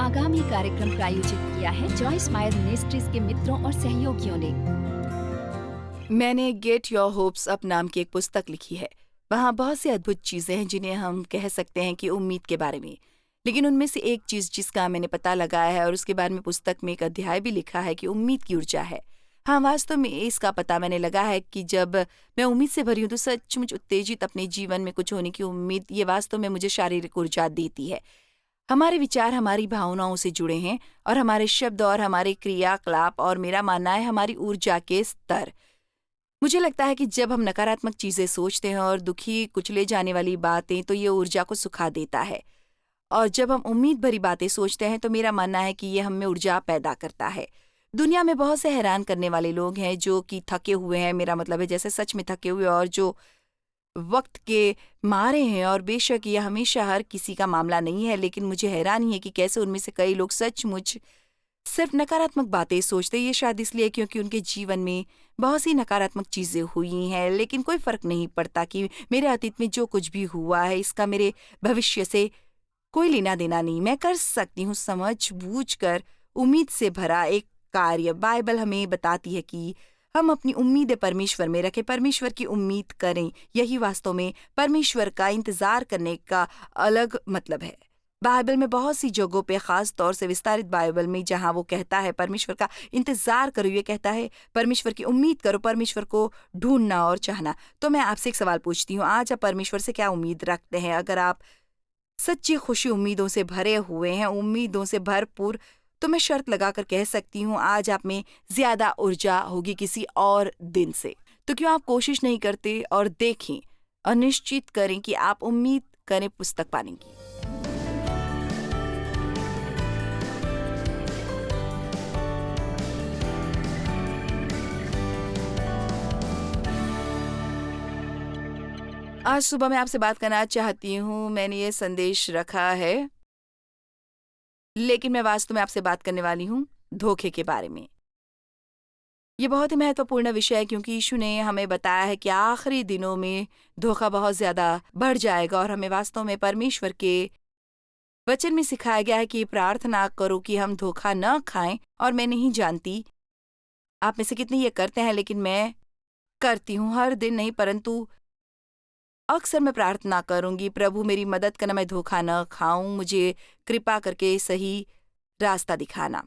आगामी कार्यक्रम प्रायोजित किया है जॉयस मायर मिनिस्ट्रीज के मित्रों और सहयोगियों ने। मैंने गेट योर होप्स अप नाम की एक पुस्तक लिखी है। वहाँ बहुत सी अद्भुत चीजें हैं जिन्हें हम कह सकते हैं कि उम्मीद के बारे में। लेकिन उनमें से एक चीज जिसका मैंने पता लगाया है और उसके बारे में पुस्तक में एक अध्याय भी लिखा है कि उम्मीद की ऊर्जा है। हाँ, वास्तव में इसका पता मैंने लगा है कि जब मैं उम्मीद से भरी हूँ तो सचमुच उत्तेजित अपने जीवन में कुछ होने की उम्मीद ये वास्तव में मुझे शारीरिक ऊर्जा देती है। हमारे विचार हमारी भावनाओं से जुड़े हैं और हमारे शब्द और हमारे क्रियाकलाप और मेरा मानना है हमारी ऊर्जा के स्तर। मुझे लगता है कि जब हम नकारात्मक चीजें सोचते हैं और दुखी कुचले जाने वाली बातें तो ये ऊर्जा को सुखा देता है, और जब हम उम्मीद भरी बातें सोचते हैं तो मेरा मानना है कि ये हम में ऊर्जा पैदा करता है। दुनिया में बहुत से हैरान करने वाले लोग हैं जो कि थके हुए हैं, मेरा मतलब है जैसे सच में थके हुए, और जो वक्त के मारे हैं। और बेशक यह हमेशा हर किसी का मामला नहीं है, लेकिन मुझे हैरानी है कि कैसे उनमें से कई लोग सचमुच सिर्फ नकारात्मक बातें सोचते। ये शायद इसलिए क्योंकि उनके जीवन में बहुत सी नकारात्मक चीजें हुई हैं, लेकिन कोई फर्क नहीं पड़ता कि मेरे अतीत में जो कुछ भी हुआ है इसका मेरे भविष्य से कोई लेना देना नहीं। मैं कर सकती हूँ समझ बूझ कर उम्मीद से भरा एक कार्य। बाइबल हमें बताती है कि हम अपनी उम्मीदें परमेश्वर में रखें, परमेश्वर की उम्मीद करें। यही वास्तव में परमेश्वर का इंतजार करने का अलग मतलब है। बाइबल में बहुत सी जगहों पे, खास तौर से विस्तारित बाइबल में, जहां वो कहता है परमेश्वर का इंतजार करो, ये कहता है परमेश्वर की उम्मीद करो, परमेश्वर को ढूंढना और चाहना। तो मैं आपसे एक सवाल पूछती हूँ, आज आप परमेश्वर से क्या उम्मीद रखते हैं? अगर आप सच्ची खुशी उम्मीदों से भरे हुए हैं, उम्मीदों से भरपूर, तो मैं शर्त लगाकर कह सकती हूँ आज आप में ज्यादा ऊर्जा होगी किसी और दिन से। तो क्यों आप कोशिश नहीं करते और देखें और निश्चित करें कि आप उम्मीद करें पुस्तक पाने की। आज सुबह मैं आपसे बात करना चाहती हूँ। मैंने ये संदेश रखा है, लेकिन मैं वास्तव में आपसे बात करने वाली हूँ धोखे के बारे में। ये बहुत ही महत्वपूर्ण विषय है क्योंकि यीशु ने हमें बताया है कि आखिरी दिनों में धोखा बहुत ज्यादा बढ़ जाएगा, और हमें वास्तव में परमेश्वर के वचन में सिखाया गया है कि प्रार्थना करो कि हम धोखा न खाएं। और मैं नहीं जानती आप में से कितने ये करते हैं, लेकिन मैं करती हूँ। हर दिन नहीं, परंतु अक्सर मैं प्रार्थना करूंगी, प्रभु मेरी मदद करना, मैं धोखा न खाऊं, मुझे कृपा करके सही रास्ता दिखाना।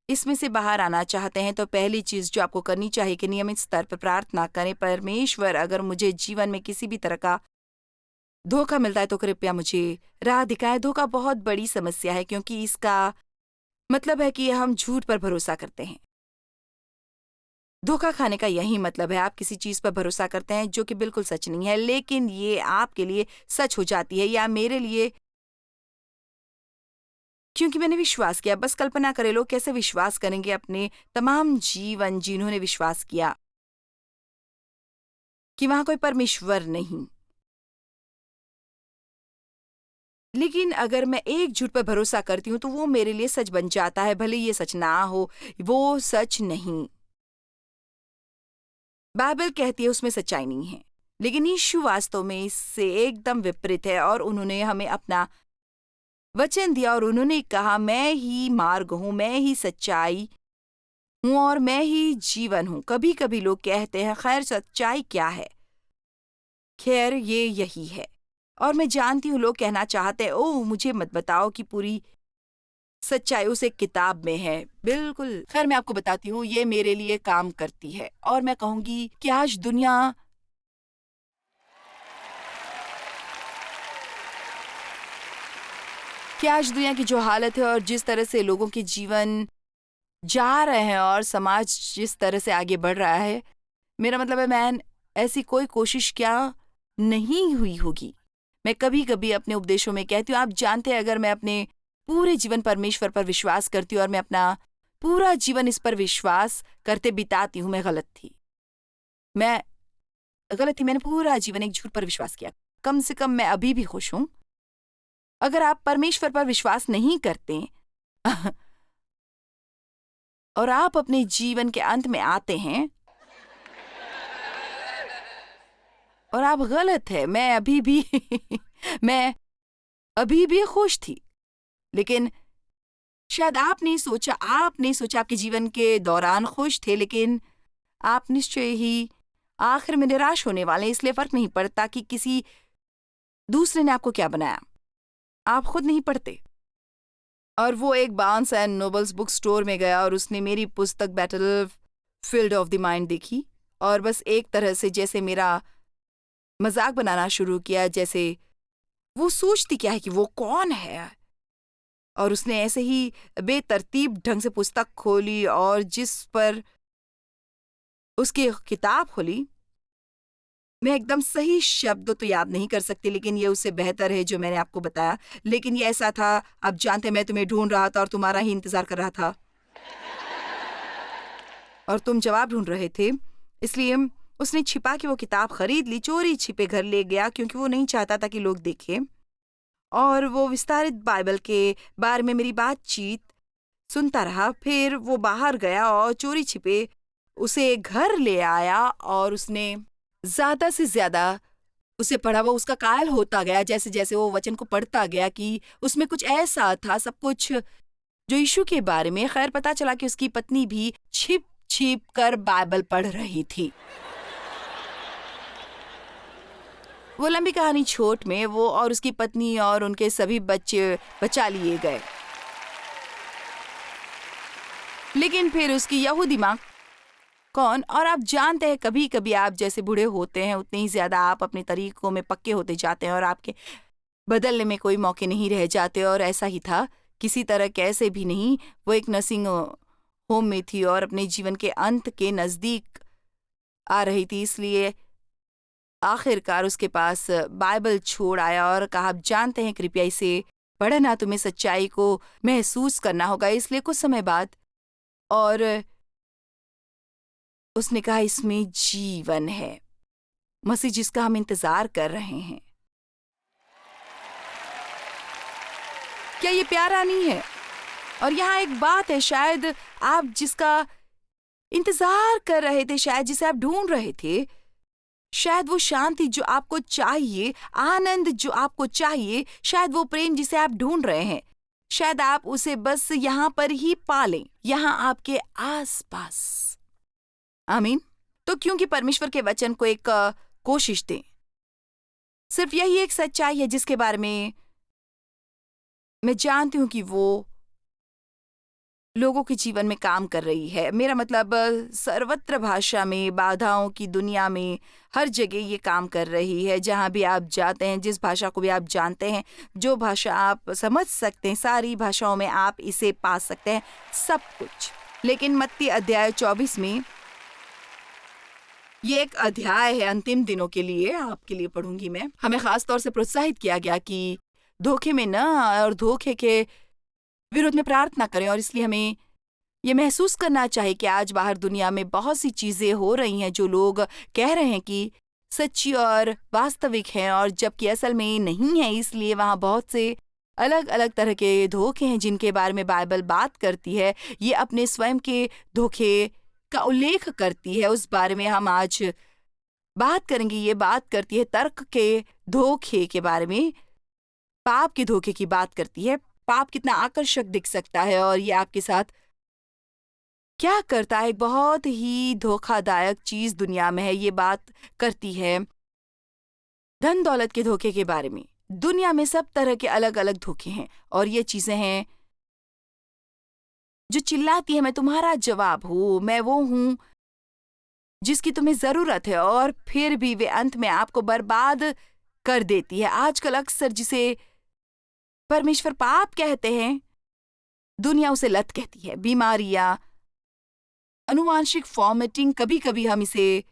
इसमें से बाहर आना चाहते हैं तो पहली चीज जो आपको करनी चाहिए कि नियमित स्तर पर प्रार्थना करें, परमेश्वर अगर मुझे जीवन में किसी भी तरह का धोखा मिलता है तो कृपया मुझे राह दिखाएं। धोखा बहुत बड़ी समस्या है क्योंकि इसका मतलब है कि हम झूठ पर भरोसा करते हैं। धोखा खाने का यही मतलब है, आप किसी चीज पर भरोसा करते हैं जो कि बिल्कुल सच नहीं है, लेकिन ये आपके लिए सच हो जाती है, या मेरे लिए क्योंकि मैंने विश्वास किया। बस कल्पना करें लोग कैसे विश्वास करेंगे अपने तमाम जीवन, जिन्होंने विश्वास किया कि वहां कोई परमेश्वर नहीं। लेकिन अगर मैं एक झूठ पर भरोसा करती हूं तो वो मेरे लिए सच बन जाता है, भले ये सच ना हो, वो सच नहीं। बाइबल कहती है उसमें सच्चाई नहीं है, लेकिन यीशु वास्तव में इससे एकदम विपरीत है, और उन्होंने हमें अपना वचन दिया और उन्होंने कहा मैं ही मार्ग हूं, मैं ही सच्चाई हूं और मैं ही जीवन हूं। कभी कभी लोग कहते हैं खैर सच्चाई क्या है? खैर ये यही है। और मैं जानती हूँ लोग कहना चाहते हैं ओह मुझे मत बताओ कि पूरी सच्चाई उस एक किताब में है। बिल्कुल, खैर मैं आपको बताती हूँ ये मेरे लिए काम करती है, और मैं कहूंगी कि आज दुनिया की जो हालत है और जिस तरह से लोगों के जीवन जा रहे हैं और समाज जिस तरह से आगे बढ़ रहा है, मेरा मतलब है मैन ऐसी कोई कोशिश क्या नहीं हुई होगी। मैं कभी कभी अपने उपदेशों में कहती हूँ आप जानते हैं अगर मैं अपने पूरे जीवन परमेश्वर पर विश्वास करती हूँ और मैं अपना पूरा जीवन इस पर विश्वास करते बिताती हूँ, मैं गलत थी। मैंने पूरा जीवन एक झूठ पर विश्वास किया। कम से कम मैं अभी भी खुश हूँ। अगर आप परमेश्वर पर विश्वास नहीं करते और आप अपने जीवन के अंत में आते हैं और आप गलत है, मैं अभी भी खुश थी, लेकिन शायद आपने सोचा आपके जीवन के दौरान खुश थे, लेकिन आप निश्चय ही आखिर में निराश होने वाले हैं। इसलिए फर्क नहीं पड़ता कि किसी दूसरे ने आपको क्या बनाया, आप खुद नहीं पढ़ते। और वो एक Barnes and nobles book store में गया और उसने मेरी पुस्तक battle field of the mind देखी और बस एक तरह से जैसे मेरा मजाक बनाना शुरू किया, जैसे वो सोचती क्या है कि वो कौन है। और उसने ऐसे ही बेतरतीब ढंग से पुस्तक खोली और जिस पर उसकी किताब खोली, मैं एकदम सही शब्द तो याद नहीं कर सकती, लेकिन ये उससे बेहतर है जो मैंने आपको बताया। लेकिन ये ऐसा था, आप जानते मैं तुम्हें ढूंढ रहा था और तुम्हारा ही इंतजार कर रहा था और तुम जवाब ढूंढ रहे थे। इसलिए उसने छिपा के वो किताब खरीद ली, चोरी छिपे घर ले गया क्योंकि वो नहीं चाहता था कि लोग देखें। और वो विस्तारित बाइबल के बारे में मेरी बातचीत सुनता रहा। फिर वो बाहर गया और चोरी छिपे उसे घर ले आया और उसने ज्यादा से ज्यादा उसे पढ़ा। वो उसका कायल होता गया जैसे जैसे वो वचन को पढ़ता गया कि उसमें कुछ ऐसा था, सब कुछ जो यीशु के बारे में। खैर, पता चला कि उसकी पत्नी भी छिप छिप कर बाइबल पढ़ रही थी। वो लंबी कहानी छोट में, वो और उसकी पत्नी और उनके सभी बच्चे बचा लिए गए। लेकिन फिर उसकी यहूदी माँ कौन, और आप जानते हैं कभी कभी आप जैसे बूढ़े होते हैं उतने ही ज्यादा आप अपने तरीकों में पक्के होते जाते हैं और आपके बदलने में कोई मौके नहीं रह जाते। और ऐसा ही था, किसी तरह कैसे भी नहीं। वो एक नर्सिंग होम में थी और अपने जीवन के अंत के नजदीक आ रही थी। इसलिए आखिरकार उसके पास बाइबल छोड़ आया और कहा, आप जानते हैं कृपया इसे पढ़ना, तुम्हें सच्चाई को महसूस करना होगा। इसलिए कुछ समय बाद और उसने कहा, इसमें जीवन है, मसीह जिसका हम इंतजार कर रहे हैं। क्या ये प्यारा नहीं है? और यहाँ एक बात है, शायद आप जिसका इंतजार कर रहे थे, शायद जिसे आप ढूंढ रहे थे, शायद वो शांति जो आपको चाहिए, आनंद जो आपको चाहिए, शायद वो प्रेम जिसे आप ढूंढ रहे हैं, शायद आप उसे बस यहाँ पर ही पालें, यहाँ आपके आसपास। आमीन। तो क्योंकि परमेश्वर के वचन को एक कोशिश दें। सिर्फ यही एक सच्चाई है जिसके बारे में मैं जानती हूं कि वो लोगों के जीवन में काम कर रही है। मेरा मतलब सर्वत्र भाषा में, बाधाओं की दुनिया में, हर जगह ये काम कर रही है। जहां भी आप जाते हैं, जिस भाषा को भी आप जानते हैं, जो भाषा आप समझ सकते हैं, सारी भाषाओं में आप इसे पा सकते हैं, सब कुछ। लेकिन मत्ती अध्याय 24 में, ये एक अध्याय है अंतिम दिनों के लिए, आपके लिए पढ़ूंगी मैं। हमें खास तौर से प्रोत्साहित किया गया कि धोखे में न और धोखे के विरोध में प्रार्थना करें। और इसलिए हमें ये महसूस करना चाहिए कि आज बाहर दुनिया में बहुत सी चीजें हो रही हैं जो लोग कह रहे हैं कि सच्ची और वास्तविक हैं, और जबकि असल में नहीं है। इसलिए वहाँ बहुत से अलग अलग तरह के धोखे हैं जिनके बारे में बाइबल बात करती है। ये अपने स्वयं के धोखे का उल्लेख करती है, उस बारे में हम आज बात करेंगे। ये बात करती है तर्क के धोखे के बारे में, पाप के धोखे की बात करती है। पाप कितना आकर्षक दिख सकता है और ये आपके साथ क्या करता है। एक बहुत ही धोखादायक चीज दुनिया में है। ये बात करती है धन दौलत के धोखे के बारे में। दुनिया में सब तरह के अलग अलग धोखे हैं और ये चीजें हैं जो चिल्लाती है, मैं तुम्हारा जवाब हूं, मैं वो हूं जिसकी तुम्हें जरूरत है, और फिर भी वे अंत में आपको बर्बाद कर देती है। आजकल अक्सर जिसे परमेश्वर पाप कहते हैं, दुनिया उसे लत कहती है। बीमारियां, अनुवांशिक फॉर्मेटिंग, कभी कभी हम इसे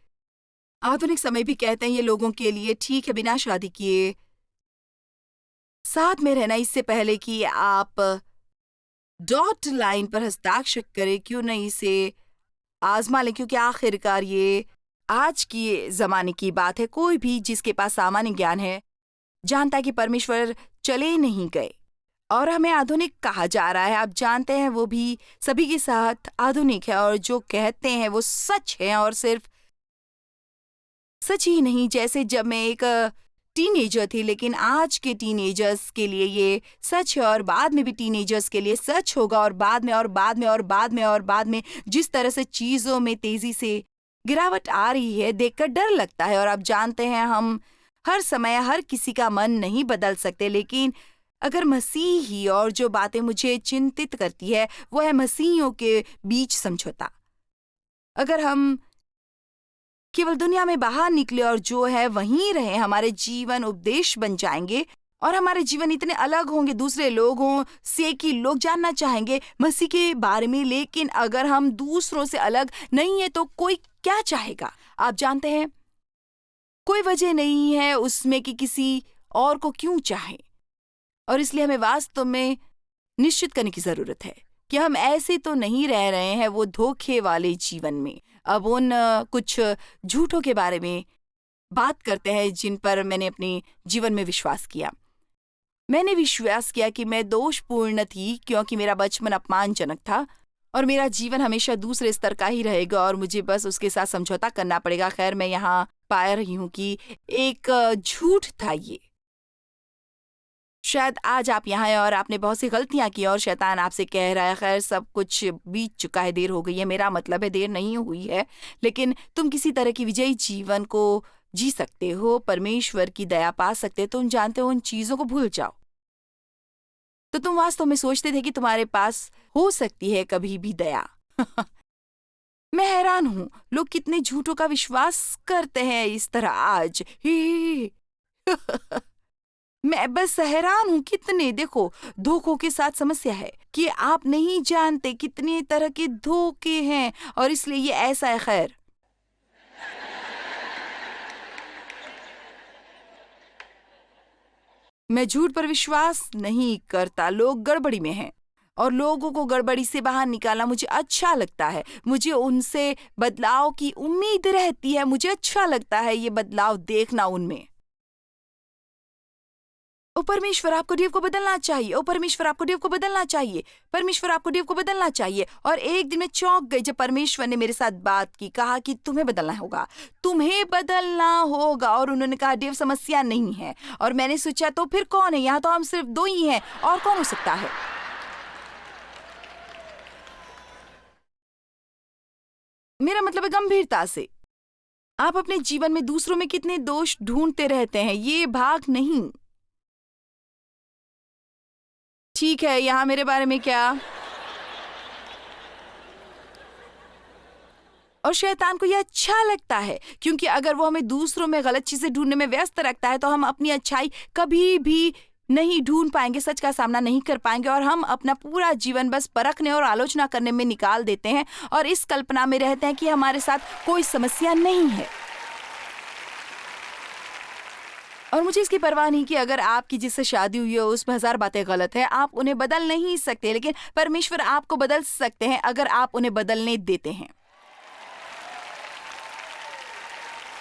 आधुनिक समय भी कहते हैं। ये लोगों के लिए ठीक है, बिना शादी किए साथ में रहना इससे पहले कि आप डॉट लाइन पर हस्ताक्षर करें, क्यों नहीं इसे आजमा लें, क्योंकि आखिरकार ये आज की जमाने की बात है। कोई भी जिसके पास सामान्य ज्ञान है जानता है कि परमेश्वर चले नहीं गए और हमें आधुनिक कहा जा रहा है। आप जानते हैं वो भी सभी के साथ आधुनिक है और जो कहते हैं वो सच है, और सिर्फ सच ही नहीं। जैसे जब मैं एक टीनेजर थी, लेकिन आज के टीनेजर्स के लिए ये सच है और बाद में भी टीनेजर्स के लिए सच होगा और बाद में और बाद में और बाद में और बाद में जिस तरह से चीजों में तेजी से गिरावट आ रही है देखकर डर लगता है। और आप जानते हैं हम हर समय हर किसी का मन नहीं बदल सकते, लेकिन अगर मसीही और जो बातें मुझे चिंतित करती है वो है मसीहियों के बीच समझौता। अगर हम केवल दुनिया में बाहर निकले और जो है वहीं रहे, हमारे जीवन उपदेश बन जाएंगे और हमारे जीवन इतने अलग होंगे दूसरे लोगों से कि लोग जानना चाहेंगे मसीह के बारे में। लेकिन अगर हम दूसरों से अलग नहीं है तो कोई क्या चाहेगा? आप जानते हैं कोई वजह नहीं है उसमें कि किसी और को क्यों चाहे। और इसलिए हमें वास्तव में निश्चित करने की जरूरत है कि हम ऐसे तो नहीं रह रहे हैं वो धोखे वाले जीवन में। अब उन कुछ झूठों के बारे में बात करते हैं जिन पर मैंने अपने जीवन में विश्वास किया। मैंने विश्वास किया कि मैं दोषपूर्ण थी क्योंकि मेरा बचपन अपमानजनक था और मेरा जीवन हमेशा दूसरे स्तर का ही रहेगा और मुझे बस उसके साथ समझौता करना पड़ेगा। खैर, मैं यहाँ पा रही हूँ कि एक झूठ था ये। शायद आज आप यहाँ हैं और आपने बहुत सी गलतियां की और शैतान आपसे कह रहा है खैर सब कुछ बीत चुका है, देर हो गई है। मेरा मतलब है देर नहीं हुई है, लेकिन तुम किसी तरह की विजयी जीवन को जी सकते हो, परमेश्वर की दया पा सकते हो। तुम जानते हो उन चीजों को भूल जाओ। तो तुम वास्तव में सोचते थे कि तुम्हारे पास हो सकती है कभी भी दया। मैं हैरान हूं लोग कितने झूठों का विश्वास करते हैं इस तरह आज। ही मैं बस हैरान हूं कितने, देखो, धोखों के साथ समस्या है कि आप नहीं जानते कितने तरह के धोखे हैं और इसलिए ये ऐसा है। खैर, मैं झूठ पर विश्वास नहीं करता। लोग गड़बड़ी में हैं और लोगों को गड़बड़ी से बाहर निकालना मुझे अच्छा लगता है। मुझे उनसे बदलाव की उम्मीद रहती है। मुझे अच्छा लगता है ये बदलाव देखना उनमें। ओ परमेश्वर, आपको डेव को बदलना चाहिए। ओ परमेश्वर, आपको डेव को बदलना चाहिए। परमेश्वर, आपको डेव को बदलना चाहिए। और एक दिन मैं चौंक गई जब परमेश्वर ने मेरे साथ बात की, कहा कि तुम्हें बदलना होगा, तुम्हें बदलना होगा। और उन्होंने कहा डेव समस्या नहीं है। और मैंने सोचा तो फिर कौन है? यहाँ तो हम सिर्फ दो ही हैं, और कौन हो सकता है? मेरा मतलब है गंभीरता से। आप अपने जीवन में दूसरों में कितने दोष ढूंढते रहते हैं, ये भाग नहीं। ठीक है, यहाँ मेरे बारे में क्या? और शैतान को यह अच्छा लगता है क्योंकि अगर वो हमें दूसरों में गलत चीजें ढूंढने में व्यस्त रखता है तो हम अपनी अच्छाई कभी भी नहीं ढूंढ पाएंगे, सच का सामना नहीं कर पाएंगे और हम अपना पूरा जीवन बस परखने और आलोचना करने में निकाल देते हैं और इस कल्पना में रहते हैं कि हमारे साथ कोई समस्या नहीं है। और मुझे इसकी परवाह नहीं कि अगर आपकी जिससे शादी हुई हो उसमें 1000 बातें गलत है, आप उन्हें बदल नहीं सकते, लेकिन परमेश्वर आपको बदल सकते हैं अगर आप उन्हें बदलने देते हैं।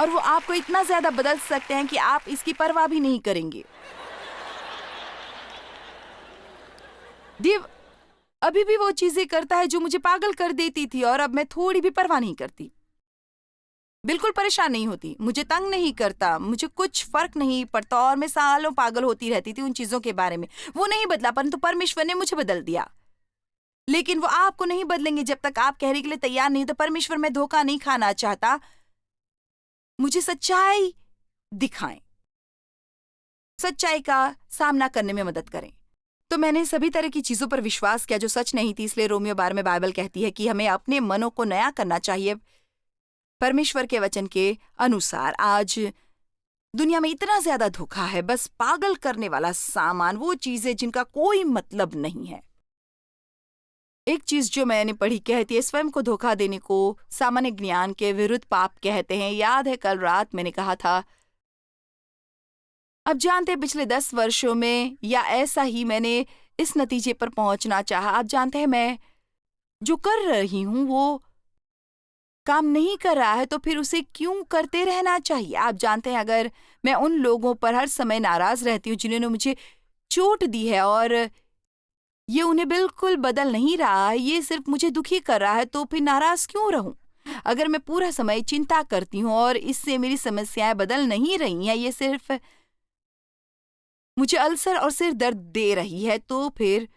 और वो आपको इतना ज्यादा बदल सकते हैं कि आप इसकी परवाह भी नहीं करेंगे। देव अभी भी वो चीजें करता है जो मुझे पागल कर देती थी और अब मैं थोड़ी भी परवाह नहीं करती, बिल्कुल परेशान नहीं होती, मुझे तंग नहीं करता, मुझे कुछ फर्क नहीं पड़ता और मैं सालों पागल होती रहती थी उन चीजों के बारे में। वो नहीं बदला, परंतु परमेश्वर ने मुझे बदल दिया। लेकिन वो आपको नहीं बदलेंगे जब तक आप कहने के लिए तैयार नहीं। तो परमेश्वर, मैं धोखा नहीं खाना चाहता, मुझे सच्चाई दिखाएं, सच्चाई का सामना करने में मदद करें। तो मैंने सभी तरह की चीजों पर विश्वास किया जो सच नहीं थी। इसलिए रोमियो 12 में बाइबल कहती है कि हमें अपने मनों को नया करना चाहिए परमेश्वर के वचन के अनुसार। आज दुनिया में इतना ज्यादा धोखा है, बस पागल करने वाला सामान, वो चीजें जिनका कोई मतलब नहीं है। एक चीज जो मैंने पढ़ी कहती है स्वयं को धोखा देने को सामान्य ज्ञान के विरुद्ध पाप कहते हैं। याद है कल रात मैंने कहा था, अब जानते पिछले 10 वर्षों में या ऐसा ही मैंने इस नतीजे पर पहुंचना चाहा। आप जानते हैं मैं जो कर रही हूं वो काम नहीं कर रहा है तो फिर उसे क्यों करते रहना चाहिए? आप जानते हैं अगर मैं उन लोगों पर हर समय नाराज रहती हूँ जिन्होंने मुझे चोट दी है और ये उन्हें बिल्कुल बदल नहीं रहा है, ये सिर्फ मुझे दुखी कर रहा है, तो फिर नाराज क्यों रहूं? अगर मैं पूरा समय चिंता करती हूँ और इससे मेरी समस्याएं बदल नहीं रही हैं, ये सिर्फ मुझे अल्सर और सिर दर्द दे रही है, तो फिर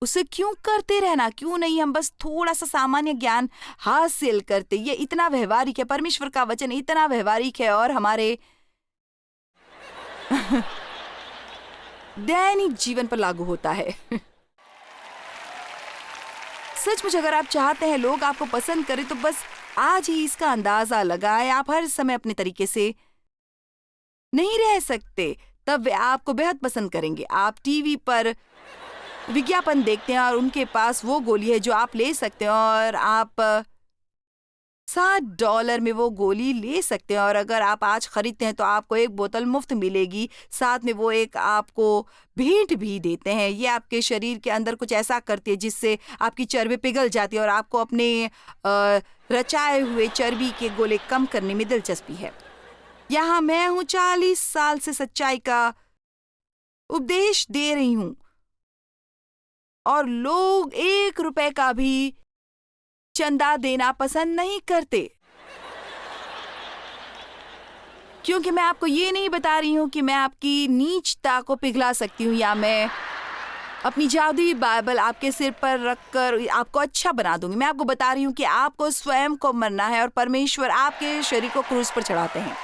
उसे क्यों करते रहना? क्यों नहीं हम बस थोड़ा सा सामान्य ज्ञान हासिल करते? ये इतना व्यवहारिक है, परमेश्वर का वचन इतना व्यवहारिक है और हमारे दैनिक जीवन पर लागू होता है। सचमुच अगर आप चाहते हैं लोग आपको पसंद करें तो बस आज ही इसका अंदाजा लगाएं। आप हर समय अपने तरीके से नहीं रह सकते, तब वे आपको बेहद पसंद करेंगे। आप टीवी पर विज्ञापन देखते हैं और उनके पास वो गोली है जो आप ले सकते हैं और आप $7 में वो गोली ले सकते हैं और अगर आप आज खरीदते हैं तो आपको एक बोतल मुफ्त मिलेगी। साथ में वो एक आपको भेंट भी देते हैं। ये आपके शरीर के अंदर कुछ ऐसा करती है जिससे आपकी चर्बी पिघल जाती है और आपको अपने रचाए हुए चर्बी के गोले कम करने में दिलचस्पी है। यहाँ मैं हूँ 40 साल से सच्चाई का उपदेश दे रही हूँ और लोग $1 का भी चंदा देना पसंद नहीं करते, क्योंकि मैं आपको ये नहीं बता रही हूं कि मैं आपकी नीचता को पिघला सकती हूं या मैं अपनी जादुई बाइबल आपके सिर पर रखकर आपको अच्छा बना दूंगी। मैं आपको बता रही हूं कि आपको स्वयं को मरना है और परमेश्वर आपके शरीर को क्रूस पर चढ़ाते हैं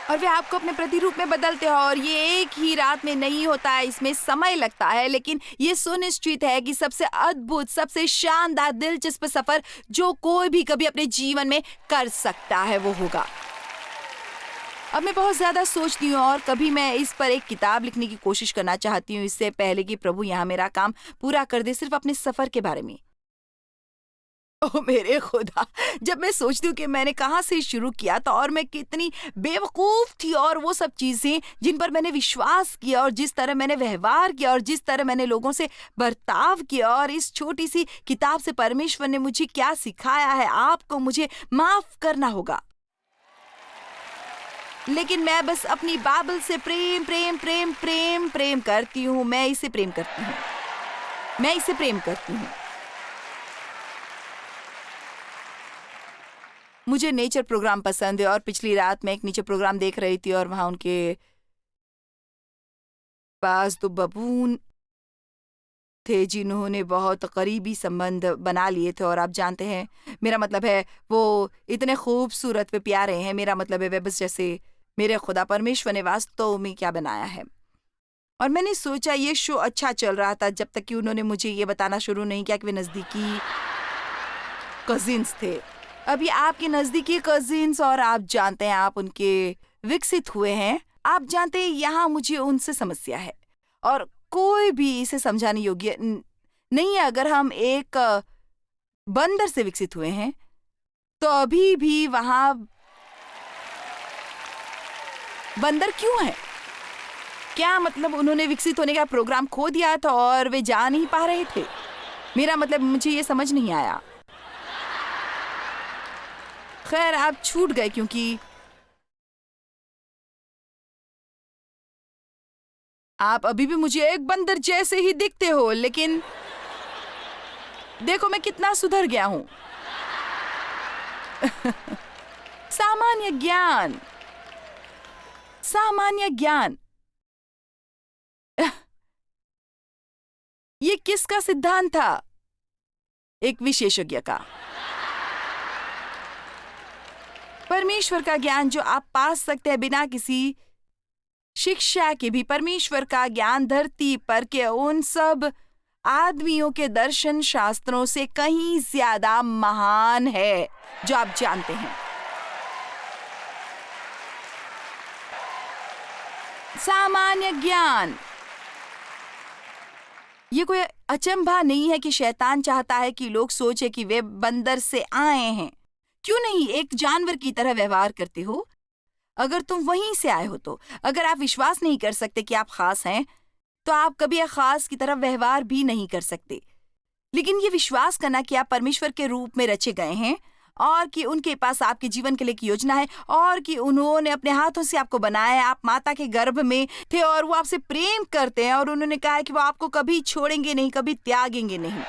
और वे आपको अपने प्रतिरूप में बदलते हैं और ये एक ही रात में नहीं होता है, इसमें समय लगता है, लेकिन ये सुनिश्चित है कि सबसे अद्भुत, सबसे शानदार, दिलचस्प सफर जो कोई भी कभी अपने जीवन में कर सकता है वो होगा। अब मैं बहुत ज्यादा सोचती हूँ और कभी मैं इस पर एक किताब लिखने की कोशिश करना चाहती हूँ इससे पहले कि प्रभु यहाँ मेरा काम पूरा कर दे, सिर्फ अपने सफर के बारे में। ओह मेरे खुदा, जब मैं सोचती हूँ कि मैंने कहाँ से शुरू किया था और मैं कितनी बेवकूफ थी और वो सब चीजें जिन पर मैंने विश्वास किया और जिस तरह मैंने व्यवहार किया और जिस तरह मैंने लोगों से बर्ताव किया और इस छोटी सी किताब से परमेश्वर ने मुझे क्या सिखाया है, आपको मुझे माफ करना होगा। लेकिन मैं बस अपनी बाइबल से प्रेम प्रेम प्रेम प्रेम प्रेम करती हूँ। मैं इसे प्रेम करती हूँ, मैं इसे प्रेम करती हूँ। मुझे नेचर प्रोग्राम पसंद है और पिछली रात मैं एक नेचर प्रोग्राम देख रही थी और वहां उनके पास 2 बबून थे जिन्होंने बहुत करीबी संबंध बना लिए थे और आप जानते हैं, मेरा मतलब है वो इतने खूबसूरत वे प्यारे हैं। मेरा मतलब है वे बस जैसे मेरे खुदा परमेश्वर ने वास्तव में क्या बनाया है। और मैंने सोचा ये शो अच्छा चल रहा था जब तक कि उन्होंने मुझे ये बताना शुरू नहीं किया कि वे नजदीकी कजिन्स थे। अभी आपके नजदीकी कजिन्स और आप जानते हैं आप उनके विकसित हुए हैं। आप जानते हैं यहाँ मुझे उनसे समस्या है और कोई भी इसे समझाने योग्य नहीं है। अगर हम एक बंदर से विकसित हुए हैं तो अभी भी वहां बंदर क्यों है? क्या मतलब उन्होंने विकसित होने का प्रोग्राम खो दिया था और वे जा नहीं पा रहे थे? मेरा मतलब मुझे ये समझ नहीं आया। खैर आप छूट गए क्योंकि आप अभी भी मुझे एक बंदर जैसे ही दिखते हो, लेकिन देखो मैं कितना सुधर गया हूं। सामान्य ज्ञान, सामान्य ज्ञान। ये किसका सिद्धांत था? एक विशेषज्ञ का। परमेश्वर का ज्ञान जो आप पा सकते हैं बिना किसी शिक्षा के भी। परमेश्वर का ज्ञान धरती पर के उन सब आदमियों के दर्शन शास्त्रों से कहीं ज्यादा महान है जो आप जानते हैं। सामान्य ज्ञान। ये कोई अचंभा नहीं है कि शैतान चाहता है कि लोग सोचे कि वे बंदर से आए हैं। क्यों नहीं एक जानवर की तरह व्यवहार करते हो? अगर तुम वहीं से आए हो तो अगर आप विश्वास नहीं कर सकते कि आप खास हैं तो आप कभी एक खास की तरह व्यवहार भी नहीं कर सकते। लेकिन ये विश्वास करना कि आप परमेश्वर के रूप में रचे गए हैं और कि उनके पास आपके जीवन के लिए एक योजना है और कि उन्होंने अपने हाथों से आपको बनाया है, आप माता के गर्भ में थे और वो आपसे प्रेम करते हैं और उन्होंने कहा है कि वो आपको कभी छोड़ेंगे नहीं, कभी त्यागेंगे नहीं।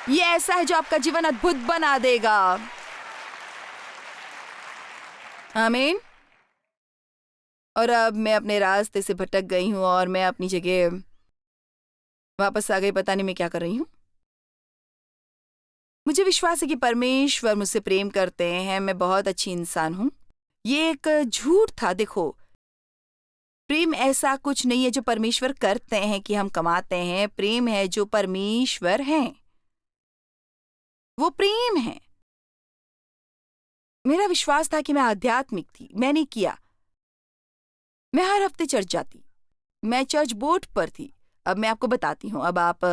ये ऐसा है जो आपका जीवन अद्भुत बना देगा। आमीन। और अब मैं अपने रास्ते से भटक गई हूँ और मैं अपनी जगह वापस आ गई, पता नहीं मैं क्या कर रही हूँ। मुझे विश्वास है कि परमेश्वर मुझसे प्रेम करते हैं, मैं बहुत अच्छी इंसान हूँ। ये एक झूठ था। देखो, प्रेम ऐसा कुछ नहीं है जो परमेश्वर करते हैं कि हम कमाते हैं। प्रेम है जो परमेश्वर हैं, वो प्रेम है। मेरा विश्वास था कि मैं आध्यात्मिक थी, मैंने किया। मैं हर हफ्ते चर्च जाती, मैं चर्च बोर्ड पर थी। अब मैं आपको बताती हूँ, अब आप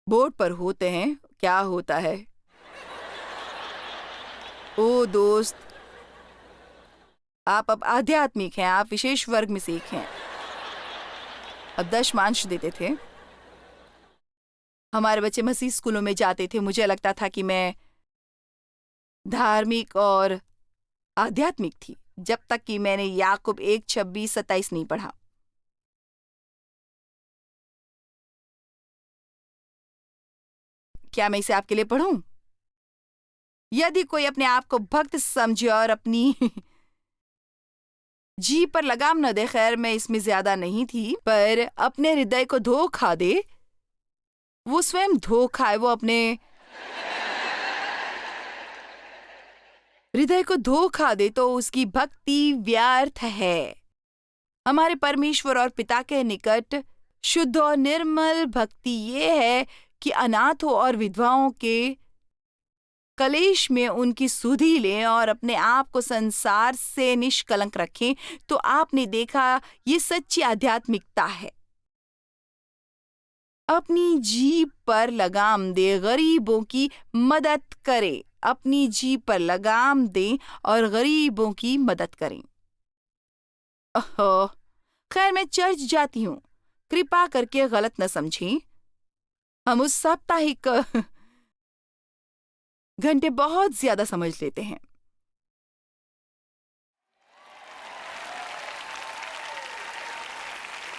बोर्ड पर होते हैं, क्या होता है। ओ दोस्त, आप अब आध्यात्मिक हैं, आप विशेष वर्ग में से एक हैं। अब दशमांश देते थे। हमारे बच्चे मसीह स्कूलों में जाते थे। मुझे लगता था कि मैं धार्मिक और आध्यात्मिक थी, जब तक कि मैंने याकूब 1:26-27 नहीं पढ़ा। क्या मैं इसे आपके लिए पढ़ूं? यदि कोई अपने आप को भक्त समझे और अपनी जी पर लगाम न दे, खैर मैं इसमें ज्यादा नहीं थी, पर अपने हृदय को धोखा दे, वो स्वयं धोखा है। वो अपने हृदय को धोखा दे तो उसकी भक्ति व्यर्थ है। हमारे परमेश्वर और पिता के निकट शुद्ध और निर्मल भक्ति ये है कि अनाथों और विधवाओं के कलेश में उनकी सुधि लें और अपने आप को संसार से निष्कलंक रखें। तो आपने देखा, ये सच्ची आध्यात्मिकता है। अपनी जीभ पर लगाम दे, गरीबों की मदद करे। अपनी जीभ पर लगाम दें और गरीबों की मदद करें। ओह, खैर मैं चर्च जाती हूँ, कृपा करके गलत न समझें। हम उस साप्ताहिक घंटे बहुत ज्यादा समझ लेते हैं।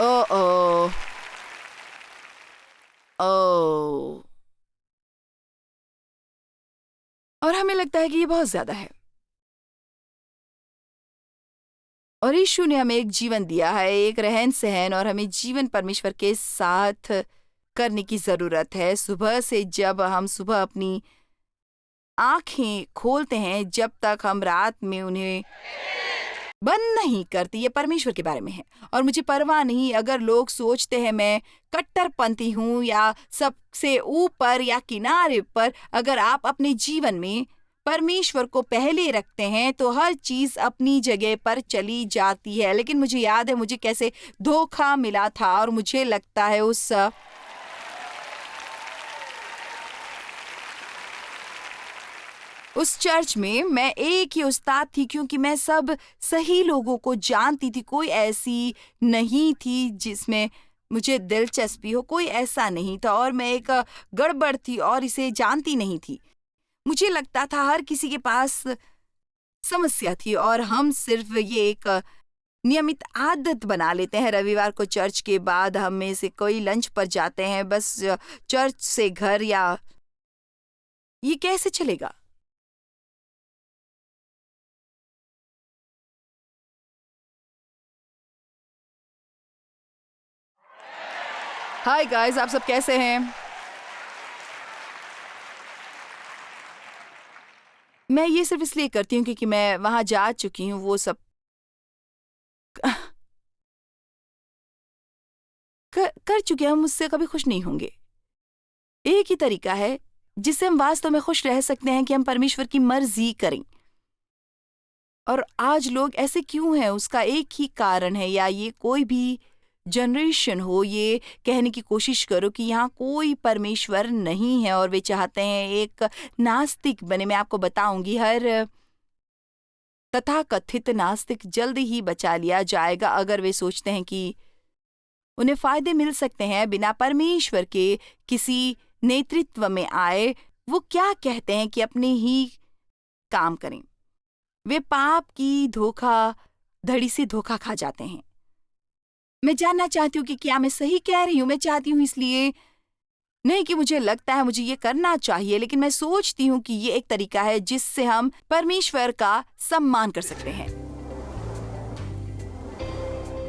ओ ओ ओ, और हमें लगता है कि ये बहुत ज्यादा है। और यीशु ने हमें एक जीवन दिया है, एक रहन सहन, और हमें जीवन परमेश्वर के साथ करने की जरूरत है। सुबह से जब हम सुबह अपनी आंखें खोलते हैं, जब तक हम रात में उन्हें बंद नहीं करती, ये परमेश्वर के बारे में है। और मुझे परवाह नहीं अगर लोग सोचते हैं मैं कट्टरपंथी हूँ या सबसे ऊपर या किनारे पर। अगर आप अपने जीवन में परमेश्वर को पहले रखते हैं तो हर चीज अपनी जगह पर चली जाती है। लेकिन मुझे याद है मुझे कैसे धोखा मिला था, और मुझे लगता है उस चर्च में मैं एक ही उस्ताद थी, क्योंकि मैं सब सही लोगों को जानती थी। कोई ऐसी नहीं थी जिसमें मुझे दिलचस्पी हो, कोई ऐसा नहीं था। और मैं एक गड़बड़ थी और इसे जानती नहीं थी। मुझे लगता था हर किसी के पास समस्या थी, और हम सिर्फ ये एक नियमित आदत बना लेते हैं। रविवार को चर्च के बाद हम में से कोई लंच पर जाते हैं, बस चर्च से घर, या ये कैसे चलेगा? हाय गाइस, आप सब कैसे हैं? मैं ये सिर्फ इसलिए करती हूँ क्योंकि मैं वहां जा चुकी हूँ। वो सब कर चुके हैं, हम उससे कभी खुश नहीं होंगे। एक ही तरीका है जिससे हम वास्तव में खुश रह सकते हैं कि हम परमेश्वर की मर्जी करें। और आज लोग ऐसे क्यों हैं, उसका एक ही कारण है, या ये कोई भी जनरेशन हो, ये कहने की कोशिश करो कि यहाँ कोई परमेश्वर नहीं है और वे चाहते हैं एक नास्तिक बने। मैं आपको बताऊंगी, हर तथाकथित नास्तिक जल्द ही बचा लिया जाएगा अगर वे सोचते हैं कि उन्हें फायदे मिल सकते हैं बिना परमेश्वर के किसी नेतृत्व में आए। वो क्या कहते हैं कि अपने ही काम करें। वे पाप की धोखा धड़ी से धोखा खा जाते हैं। मैं जानना चाहती हूँ कि क्या मैं सही कह रही हूँ। मैं चाहती हूँ इसलिए नहीं कि मुझे लगता है मुझे ये करना चाहिए, लेकिन मैं सोचती हूँ कि ये एक तरीका है जिससे हम परमेश्वर का सम्मान कर सकते हैं।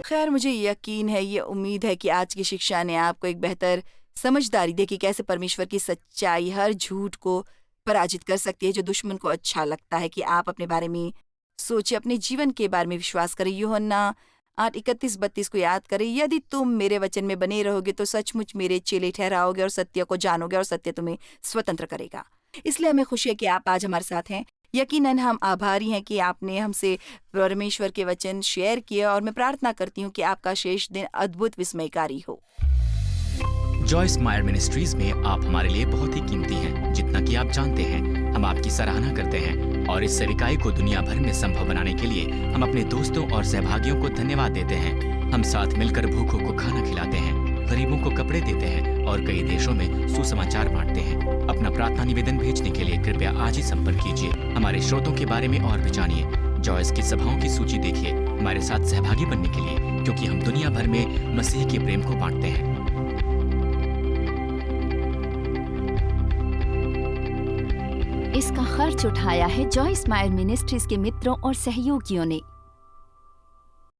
खैर, मुझे यकीन है, ये उम्मीद है कि आज की शिक्षा ने आपको एक बेहतर समझदारी दी कि कैसे परमेश्वर की सच्चाई हर झूठ को पराजित कर सकती है जो दुश्मन को अच्छा लगता है कि आप अपने बारे में सोचिए, अपने जीवन के बारे में विश्वास करें। यूहन्ना 8:31-32 को याद करें, यदि तुम मेरे वचन में बने रहोगे तो सचमुच मेरे चेले ठहराओगे और सत्य को जानोगे और सत्य तुम्हें स्वतंत्र करेगा। इसलिए हमें खुशी है कि आप आज हमारे साथ हैं। यकीनन हम आभारी हैं कि आपने हमसे परमेश्वर के वचन शेयर किए और मैं प्रार्थना करती हूँ कि आपका शेष दिन अद्भुत विस्मयकारी हो। जॉयस मायर मिनिस्ट्रीज में आप हमारे लिए बहुत ही कीमती हैं, जितना कि आप जानते हैं। हम आपकी सराहना करते हैं और इस सेविकाई को दुनिया भर में संभव बनाने के लिए हम अपने दोस्तों और सहभागियों को धन्यवाद देते हैं। हम साथ मिलकर भूखों को खाना खिलाते हैं, गरीबों को कपड़े देते हैं और कई देशों में सुसमाचार बांटते हैं। अपना प्रार्थना निवेदन भेजने के लिए कृपया आज ही संपर्क कीजिए। हमारे स्रोतों के बारे में और भी जानिए। जॉयस की सभाओं की सूची देखिए हमारे साथ सहभागी बनने के लिए, क्योंकि हम दुनिया भर में मसीह के प्रेम को बांटते हैं। इसका खर्च उठाया है जॉयस मायर मिनिस्ट्रीज के मित्रों और सहयोगियों ने।